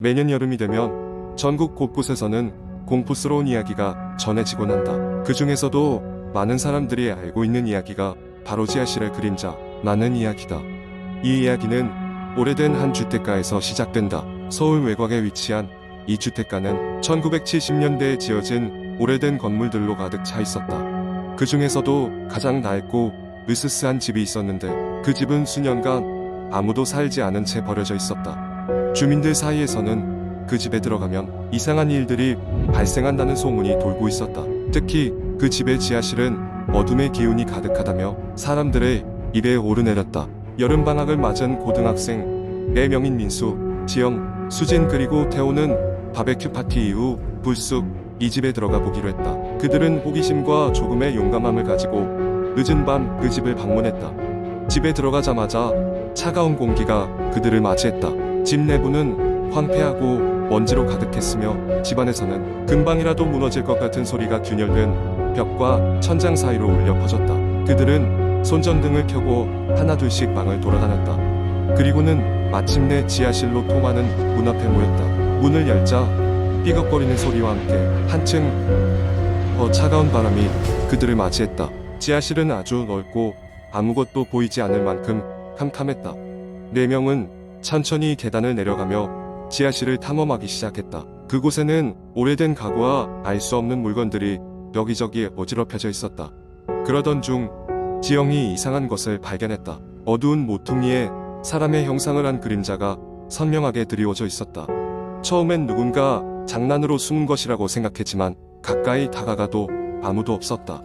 매년 여름이 되면 전국 곳곳에서는 공포스러운 이야기가 전해지곤 한다. 그 중에서도 많은 사람들이 알고 있는 이야기가 바로 지하실의 그림자라는 이야기다. 이 이야기는 오래된 한 주택가에서 시작된다. 서울 외곽에 위치한 이 주택가는 1970년대에 지어진 오래된 건물들로 가득 차 있었다. 그 중에서도 가장 낡고 으스스한 집이 있었는데 그 집은 수년간 아무도 살지 않은 채 버려져 있었다. 주민들 사이에서는 그 집에 들어가면 이상한 일들이 발생한다는 소문이 돌고 있었다. 특히 그 집의 지하실은 어둠의 기운이 가득하다며 사람들의 입에 오르내렸다. 여름방학을 맞은 고등학생 4명인 민수, 지영, 수진 그리고 태호는 바베큐 파티 이후 불쑥 이 집에 들어가 보기로 했다. 그들은 호기심과 조금의 용감함을 가지고 늦은 밤 그 집을 방문했다. 집에 들어가자마자 차가운 공기가 그들을 맞이했다. 집 내부는 황폐하고 먼지로 가득했으며 집안에서는 금방이라도 무너질 것 같은 소리가 균열된 벽과 천장 사이로 울려 퍼졌다. 그들은 손전등을 켜고 하나둘씩 방을 돌아다녔다. 그리고는 마침내 지하실로 통하는 문 앞에 모였다. 문을 열자 삐걱거리는 소리와 함께 한층 더 차가운 바람이 그들을 맞이했다. 지하실은 아주 넓고 아무것도 보이지 않을 만큼 캄캄했다. 4명은 천천히 계단을 내려가며 지하실을 탐험하기 시작했다. 그곳에는 오래된 가구와 알 수 없는 물건들이 여기저기 어지럽혀져 있었다. 그러던 중 지영이 이상한 것을 발견했다. 어두운 모퉁이에 사람의 형상을 한 그림자가 선명하게 드리워져 있었다. 처음엔 누군가 장난으로 숨은 것이라고 생각했지만 가까이 다가가도 아무도 없었다.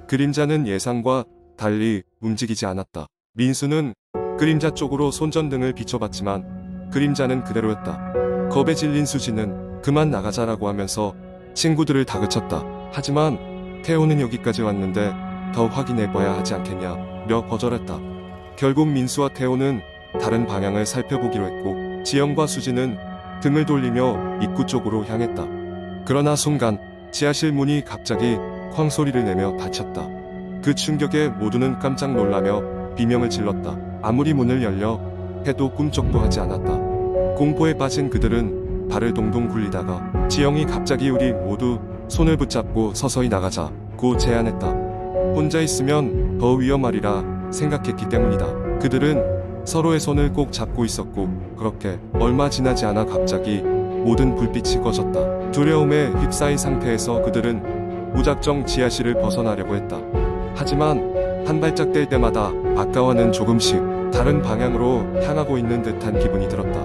그림자는 예상과 달리 움직이지 않았다. 민수는 그림자 쪽으로 손전등을 비춰봤지만 그림자는 그대로였다. 겁에 질린 수지는 그만 나가자라고 하면서 친구들을 다그쳤다. 하지만 태호는 여기까지 왔는데 더 확인해봐야 하지 않겠냐며 거절했다. 결국 민수와 태호는 다른 방향을 살펴보기로 했고 지영과 수지는 등을 돌리며 입구 쪽으로 향했다. 그러나 순간 지하실 문이 갑자기 쾅 소리를 내며 닫혔다. 그 충격에 모두는 깜짝 놀라며 비명을 질렀다. 아무리 문을 열려 해도 꿈쩍도 하지 않았다. 공포에 빠진 그들은 발을 동동 굴리다가 지영이 갑자기 우리 모두 손을 붙잡고 서서히 나가자고 제안했다. 혼자 있으면 더 위험하리라 생각했기 때문이다. 그들은 서로의 손을 꼭 잡고 있었고 그렇게 얼마 지나지 않아 갑자기 모든 불빛이 꺼졌다. 두려움에 휩싸인 상태에서 그들은 무작정 지하실을 벗어나려고 했다. 하지만 한 발짝 뗄 때마다 아까와는 조금씩 다른 방향으로 향하고 있는 듯한 기분이 들었다.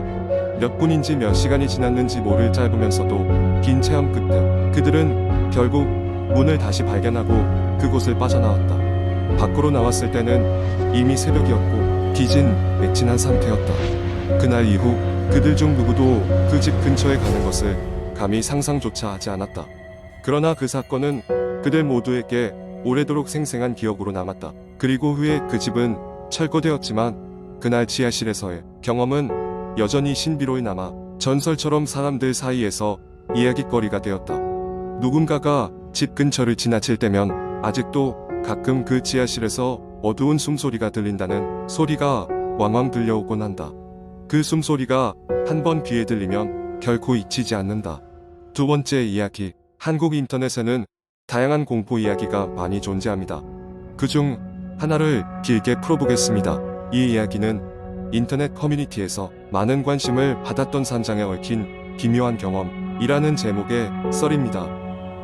몇 분인지 몇 시간이 지났는지 모를 짧으면서도 긴 체험 끝에 그들은 결국 문을 다시 발견하고 그곳을 빠져나왔다. 밖으로 나왔을 때는 이미 새벽이었고 기진맥진한 상태였다. 그날 이후 그들 중 누구도 그 집 근처에 가는 것을 감히 상상조차 하지 않았다. 그러나 그 사건은 그들 모두에게 오래도록 생생한 기억으로 남았다. 그리고 후에 그 집은 철거되었지만 그날 지하실에서의 경험은 여전히 신비로이 남아 전설처럼 사람들 사이에서 이야깃거리가 되었다. 누군가가 집 근처를 지나칠 때면 아직도 가끔 그 지하실에서 어두운 숨소리가 들린다는 소리가 왕왕 들려오곤 한다. 그 숨소리가 한 번 귀에 들리면 결코 잊히지 않는다. 두 번째 이야기. 한국 인터넷에는 다양한 공포 이야기가 많이 존재합니다. 그중 하나를 길게 풀어보겠습니다. 이 이야기는 인터넷 커뮤니티에서 많은 관심을 받았던 산장에 얽힌 기묘한 경험이라는 제목의 썰입니다.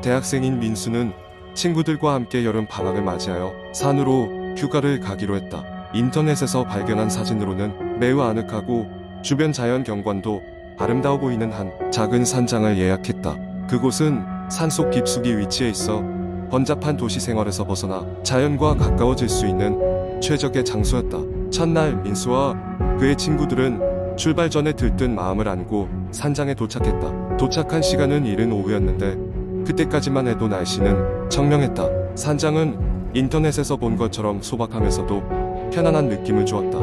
대학생인 민수는 친구들과 함께 여름 방학을 맞이하여 산으로 휴가를 가기로 했다. 인터넷에서 발견한 사진으로는 매우 아늑하고 주변 자연 경관도 아름다워 보이는 한 작은 산장을 예약했다. 그곳은 산속 깊숙이 위치해 있어 번잡한 도시 생활에서 벗어나 자연과 가까워질 수 있는 최적의 장소였다. 첫날 민수와 그의 친구들은 출발 전에 들뜬 마음을 안고 산장에 도착했다. 도착한 시간은 이른 오후였는데 그때까지만 해도 날씨는 청명했다. 산장은 인터넷에서 본 것처럼 소박하면서도 편안한 느낌을 주었다.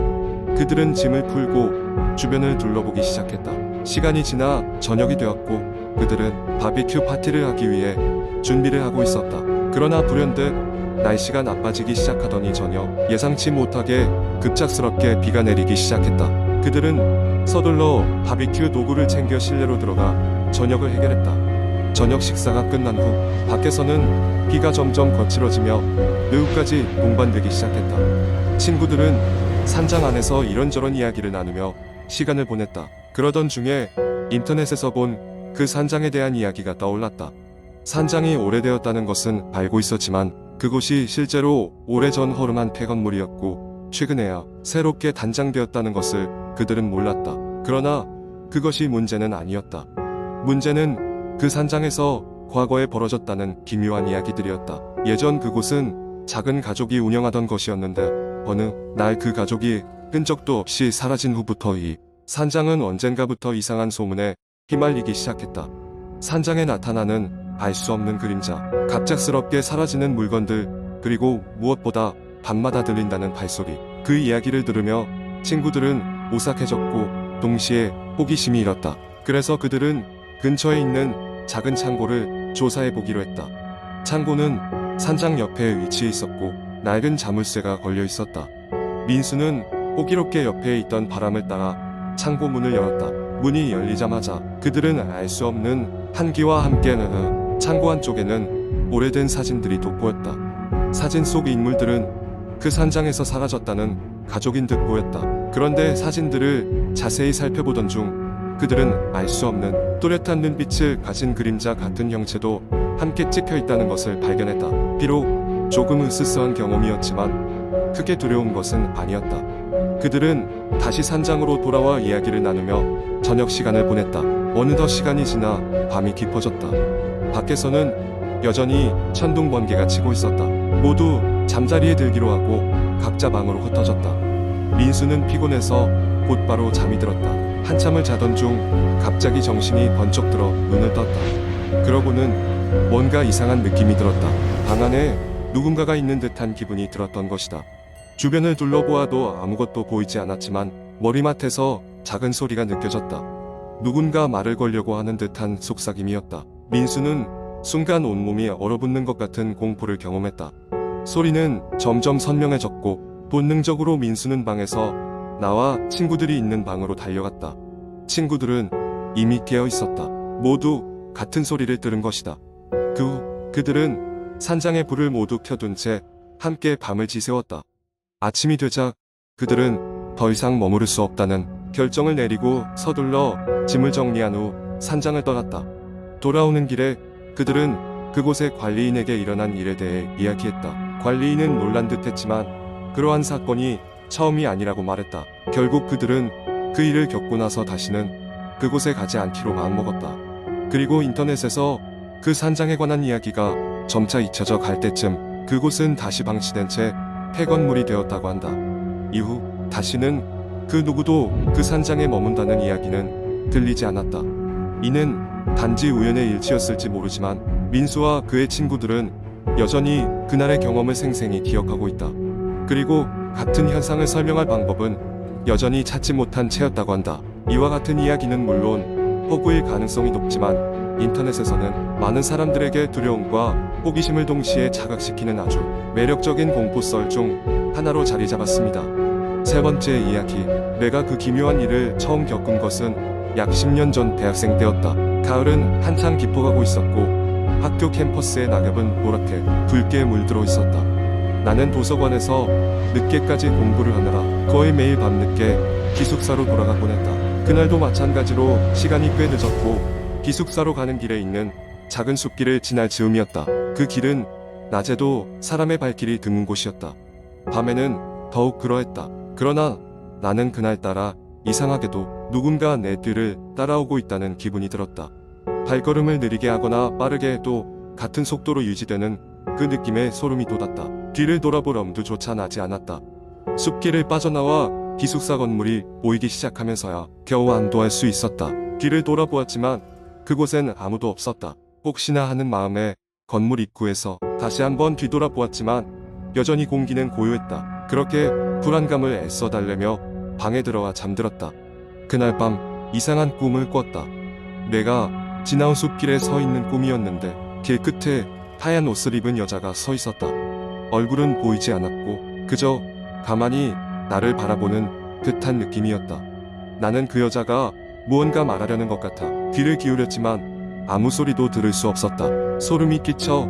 그들은 짐을 풀고 주변을 둘러보기 시작했다. 시간이 지나 저녁이 되었고 그들은 바비큐 파티를 하기 위해 준비를 하고 있었다. 그러나 불현듯 날씨가 나빠지기 시작하더니 전혀 예상치 못하게 급작스럽게 비가 내리기 시작했다. 그들은 서둘러 바비큐 도구를 챙겨 실내로 들어가 저녁을 해결했다. 저녁 식사가 끝난 후 밖에서는 비가 점점 거칠어지며 오후까지 동반되기 시작했다. 친구들은 산장 안에서 이런저런 이야기를 나누며 시간을 보냈다. 그러던 중에 인터넷에서 본 그 산장에 대한 이야기가 떠올랐다. 산장이 오래되었다는 것은 알고 있었지만 그곳이 실제로 오래전 허름한 폐건물이었고 최근에야 새롭게 단장되었다는 것을 그들은 몰랐다. 그러나 그것이 문제는 아니었다. 문제는 그 산장에서 과거에 벌어졌다는 기묘한 이야기들이었다. 예전 그곳은 작은 가족이 운영하던 것이었는데 어느 날 그 가족이 흔적도 없이 사라진 후부터 이 산장은 언젠가부터 이상한 소문에 휘말리기 시작했다. 산장에 나타나는 알 수 없는 그림자, 갑작스럽게 사라지는 물건들, 그리고 무엇보다 밤마다 들린다는 발소리. 그 이야기를 들으며 친구들은 오싹해졌고 동시에 호기심이 일었다. 그래서 그들은 근처에 있는 작은 창고를 조사해보기로 했다. 창고는 산장 옆에 위치해 있었고 낡은 자물쇠가 걸려 있었다. 민수는 호기롭게 옆에 있던 바람을 따라 창고 문을 열었다. 문이 열리자마자 그들은 알 수 없는 한기와 함께 창고 안쪽에는 오래된 사진들이 돋보였다. 사진 속 인물들은 그 산장에서 사라졌다는 가족인 듯 보였다. 그런데 사진들을 자세히 살펴보던 중 그들은 알 수 없는 또렷한 눈빛을 가진 그림자 같은 형체도 함께 찍혀 있다는 것을 발견했다. 비록 조금 으스스한 경험이었지만 크게 두려운 것은 아니었다. 그들은 다시 산장으로 돌아와 이야기를 나누며 저녁 시간을 보냈다. 어느덧 시간이 지나 밤이 깊어졌다. 밖에서는 여전히 천둥 번개가 치고 있었다. 모두 잠자리에 들기로 하고 각자 방으로 흩어졌다. 민수는 피곤해서 곧바로 잠이 들었다. 한참을 자던 중 갑자기 정신이 번쩍 들어 눈을 떴다. 그러고는 뭔가 이상한 느낌이 들었다. 방 안에 누군가가 있는 듯한 기분이 들었던 것이다. 주변을 둘러보아도 아무것도 보이지 않았지만 머리맡에서 작은 소리가 느껴졌다. 누군가 말을 걸려고 하는 듯한 속삭임이었다. 민수는 순간 온몸이 얼어붙는 것 같은 공포를 경험했다. 소리는 점점 선명해졌고 본능적으로 민수는 방에서 나와 친구들이 있는 방으로 달려갔다. 친구들은 이미 깨어 있었다. 모두 같은 소리를 들은 것이다. 그 후 그들은 산장의 불을 모두 켜둔 채 함께 밤을 지새웠다. 아침이 되자 그들은 더 이상 머무를 수 없다는 결정을 내리고 서둘러 짐을 정리한 후 산장을 떠났다. 돌아오는 길에 그들은 그곳의 관리인에게 일어난 일에 대해 이야기했다. 관리인은 놀란 듯했지만 그러한 사건이 처음이 아니라고 말했다. 결국 그들은 그 일을 겪고 나서 다시는 그곳에 가지 않기로 마음먹었다. 그리고 인터넷에서 그 산장에 관한 이야기가 점차 잊혀져 갈 때쯤 그곳은 다시 방치된 채 폐건물이 되었다고 한다. 이후 다시는 그 누구도 그 산장에 머문다는 이야기는 들리지 않았다. 이는 단지 우연의 일치였을지 모르지만 민수와 그의 친구들은 여전히 그날의 경험을 생생히 기억하고 있다. 그리고 같은 현상을 설명할 방법은 여전히 찾지 못한 채였다고 한다. 이와 같은 이야기는 물론 허구일 가능성이 높지만 인터넷에서는 많은 사람들에게 두려움과 호기심을 동시에 자각시키는 아주 매력적인 공포썰 중 하나로 자리 잡았습니다. 세 번째 이야기. 내가 그 기묘한 일을 처음 겪은 것은 약 10년 전 대학생 때였다. 가을은 한창 깊어가고 있었고 학교 캠퍼스의 낙엽은 노랗게 붉게 물들어 있었다. 나는 도서관에서 늦게까지 공부를 하느라 거의 매일 밤늦게 기숙사로 돌아가곤 했다. 그날도 마찬가지로 시간이 꽤 늦었고 기숙사로 가는 길에 있는 작은 숲길을 지날 즈음이었다. 그 길은 낮에도 사람의 발길이 드문 곳이었다. 밤에는 더욱 그러했다. 그러나 나는 그날따라 이상하게도 누군가 내 뒤를 따라오고 있다는 기분이 들었다. 발걸음을 느리게 하거나 빠르게 해도 같은 속도로 유지되는 그 느낌에 소름이 돋았다. 뒤를 돌아볼 엄두조차 나지 않았다. 숲길을 빠져나와 기숙사 건물이 보이기 시작하면서야 겨우 안도할 수 있었다. 뒤를 돌아보았지만 그곳엔 아무도 없었다. 혹시나 하는 마음에 건물 입구에서 다시 한번 뒤돌아보았지만 여전히 공기는 고요했다. 그렇게 불안감을 애써 달래며 방에 들어와 잠들었다. 그날 밤 이상한 꿈을 꿨다. 내가 지나온 숲길에 서 있는 꿈이었는데 길 끝에 하얀 옷을 입은 여자가 서 있었다. 얼굴은 보이지 않았고 그저 가만히 나를 바라보는 듯한 느낌이었다. 나는 그 여자가 무언가 말하려는 것 같아 귀를 기울였지만 아무 소리도 들을 수 없었다. 소름이 끼쳐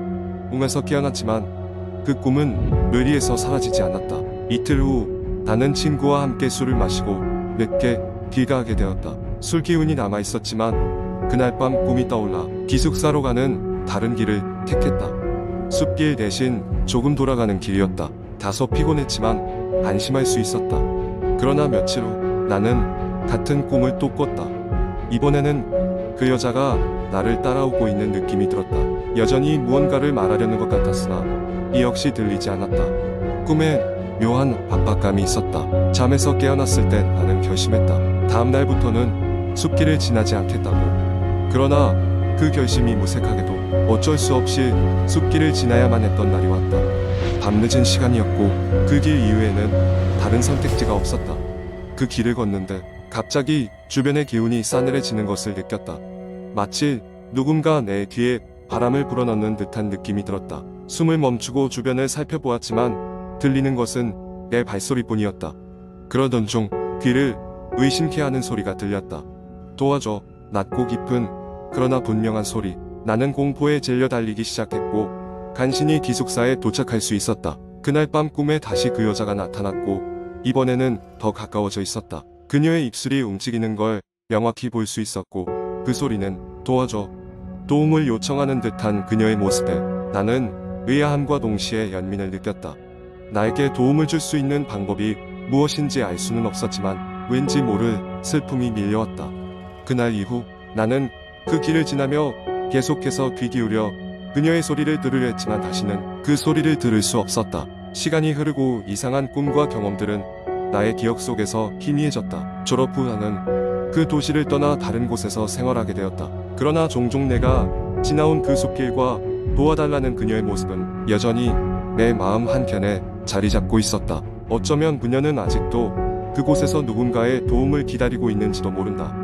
꿈에서 깨어났지만 그 꿈은 뇌리에서 사라지지 않았다. 이틀 후 나는 친구와 함께 술을 마시고 늦게 귀가하게 되었다. 술 기운이 남아 있었지만 그날 밤 꿈이 떠올라 기숙사로 가는 다른 길을 택했다. 숲길 대신 조금 돌아가는 길이었다. 다소 피곤했지만 안심할 수 있었다. 그러나 며칠 후 나는 같은 꿈을 또 꿨다. 이번에는 그 여자가 나를 따라오고 있는 느낌이 들었다. 여전히 무언가를 말하려는 것 같았으나 이 역시 들리지 않았다. 꿈에 묘한 압박감이 있었다. 잠에서 깨어났을 때 나는 결심했다. 다음 날부터는 숲길을 지나지 않겠다고. 그러나 그 결심이 무색하게도 어쩔 수 없이 숲길을 지나야만 했던 날이 왔다. 밤늦은 시간이었고 그 길 이후에는 다른 선택지가 없었다. 그 길을 걷는데 갑자기 주변의 기운이 싸늘해지는 것을 느꼈다. 마치 누군가 내 귀에 바람을 불어넣는 듯한 느낌이 들었다. 숨을 멈추고 주변을 살펴보았지만 들리는 것은 내 발소리뿐이었다. 그러던 중 귀를 의심케 하는 소리가 들렸다. 도와줘. 낮고 깊은 그러나 분명한 소리. 나는 공포에 질려 달리기 시작했고 간신히 기숙사에 도착할 수 있었다. 그날 밤 꿈에 다시 그 여자가 나타났고 이번에는 더 가까워져 있었다. 그녀의 입술이 움직이는 걸 명확히 볼 수 있었고 그 소리는 도와줘. 도움을 요청하는 듯한 그녀의 모습에 나는 의아함과 동시에 연민을 느꼈다. 나에게 도움을 줄 수 있는 방법이 무엇인지 알 수는 없었지만 왠지 모를 슬픔이 밀려왔다. 그날 이후 나는 그 길을 지나며 계속해서 귀 기울여 그녀의 소리를 들으려 했지만 다시는 그 소리를 들을 수 없었다. 시간이 흐르고 이상한 꿈과 경험들은 나의 기억 속에서 희미해졌다. 졸업 후 나는 그 도시를 떠나 다른 곳에서 생활하게 되었다. 그러나 종종 내가 지나온 그 숲길과 도와달라는 그녀의 모습은 여전히 내 마음 한켠에 자리 잡고 있었다. 어쩌면 그녀는 아직도 그곳에서 누군가의 도움을 기다리고 있는지도 모른다.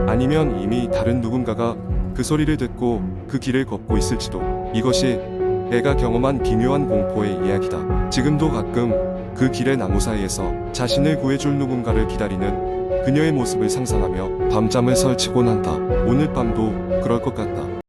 아니면 이미 다른 누군가가 그 소리를 듣고 그 길을 걷고 있을지도. 이것이 내가 경험한 기묘한 공포의 이야기다. 지금도 가끔 그 길의 나무 사이에서 자신을 구해줄 누군가를 기다리는 그녀의 모습을 상상하며 밤잠을 설치곤 한다. 오늘 밤도 그럴 것 같다.